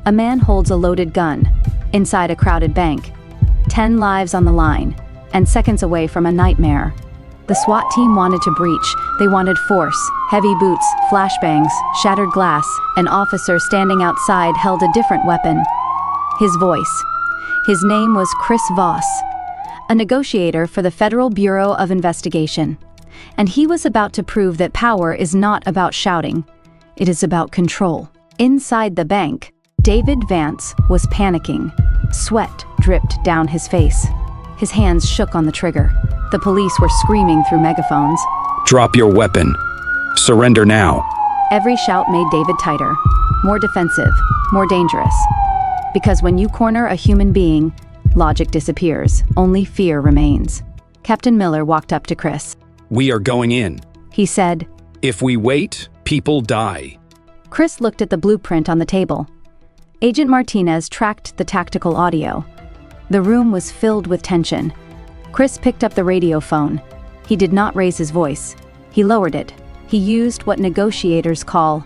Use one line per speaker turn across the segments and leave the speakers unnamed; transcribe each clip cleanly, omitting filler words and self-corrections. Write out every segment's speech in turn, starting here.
A man holds a loaded gun inside a crowded bank. 10 lives on the line, and seconds away from a nightmare. The SWAT team wanted to breach. They wanted force, heavy boots, flashbangs, shattered glass. An officer standing outside held a different weapon. His voice. His name was Chris Voss, a negotiator for the Federal Bureau of Investigation. And he was about to prove that power is not about shouting. It is about control. Inside the bank, David Vance was panicking. Sweat dripped down his face. His hands shook on the trigger. The police were screaming through megaphones.
Drop your weapon. Surrender now.
Every shout made David tighter, more defensive, more dangerous. Because when you corner a human being, logic disappears, only fear remains. Captain Miller walked up to Chris.
We are going in.
He said,
If we wait, people die.
Chris looked at the blueprint on the table. Agent Martinez tracked the tactical audio. The room was filled with tension. Chris picked up the radio phone. He did not raise his voice. He lowered it. He used what negotiators call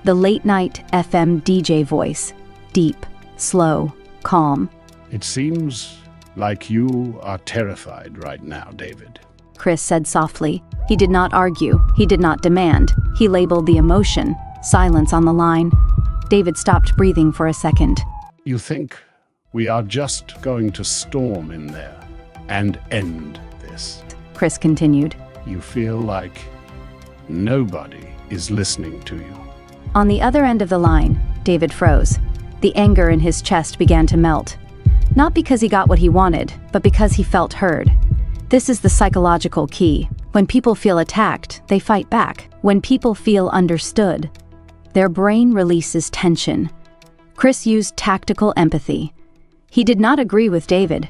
the late-night FM DJ voice. Deep, slow, calm.
It seems like you are terrified right now, David.
Chris said softly. He did not argue. He did not demand. He labeled the emotion. Silence on the line. David stopped breathing for a second.
You think we are just going to storm in there and end this?
Chris continued.
You feel like nobody is listening to you.
On the other end of the line, David froze. The anger in his chest began to melt. Not because he got what he wanted, but because he felt heard. This is the psychological key. When people feel attacked, they fight back. When people feel understood, their brain releases tension. Chris used tactical empathy. He did not agree with David.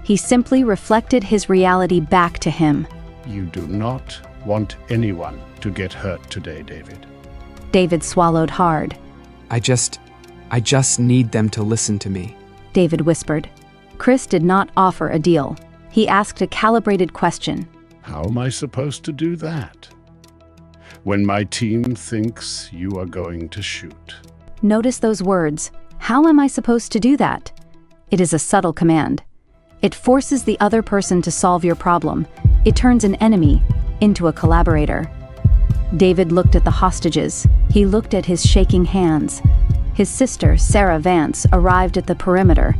He simply reflected his reality back to him.
You do not want anyone to get hurt today, David.
David swallowed hard.
I just need them to listen to me.
David whispered. Chris did not offer a deal. He asked a calibrated question.
How am I supposed to do that when my team thinks you are going to shoot?
Notice those words. How am I supposed to do that? It is a subtle command. It forces the other person to solve your problem. It turns an enemy into a collaborator. David looked at the hostages. He looked at his shaking hands. His sister, Sarah Vance, arrived at the perimeter.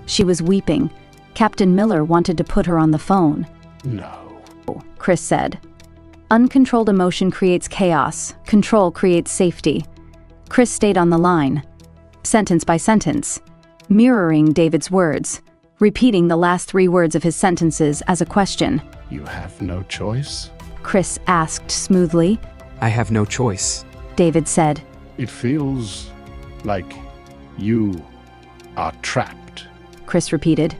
She was weeping. Captain Miller wanted to put her on the phone.
No,
Chris said. Uncontrolled emotion creates chaos. Control creates safety. Chris stayed on the line, sentence by sentence, mirroring David's words, repeating the last 3 words of his sentences as a question.
You have no choice?
Chris asked smoothly.
I have no choice.
David said.
It feels like you are trapped.
Chris repeated.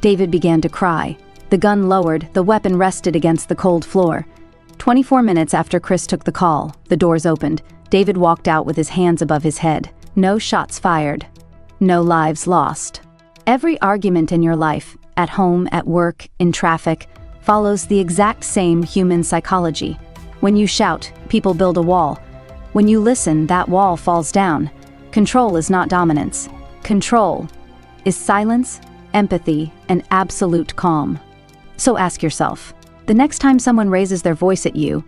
David began to cry. The gun lowered, the weapon rested against the cold floor. 24 minutes after Chris took the call, the doors opened. David walked out with his hands above his head. No shots fired. No lives lost. Every argument in your life, at home, at work, in traffic, follows the exact same human psychology. When you shout, people build a wall. When you listen, that wall falls down. Control is not dominance. Control is silence, empathy, and absolute calm. So ask yourself, the next time someone raises their voice at you,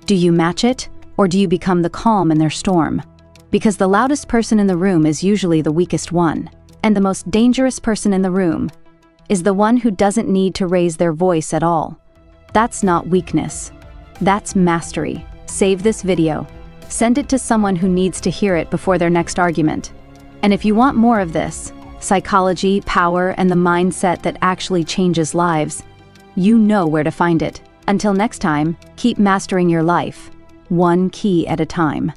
do you match it, or do you become the calm in their storm? Because the loudest person in the room is usually the weakest one, and the most dangerous person in the room is the one who doesn't need to raise their voice at all. That's not weakness. That's mastery. Save this video. Send it to someone who needs to hear it before their next argument. And if you want more of this, psychology, power, and the mindset that actually changes lives, you know where to find it. Until next time, keep mastering your life, one key at a time.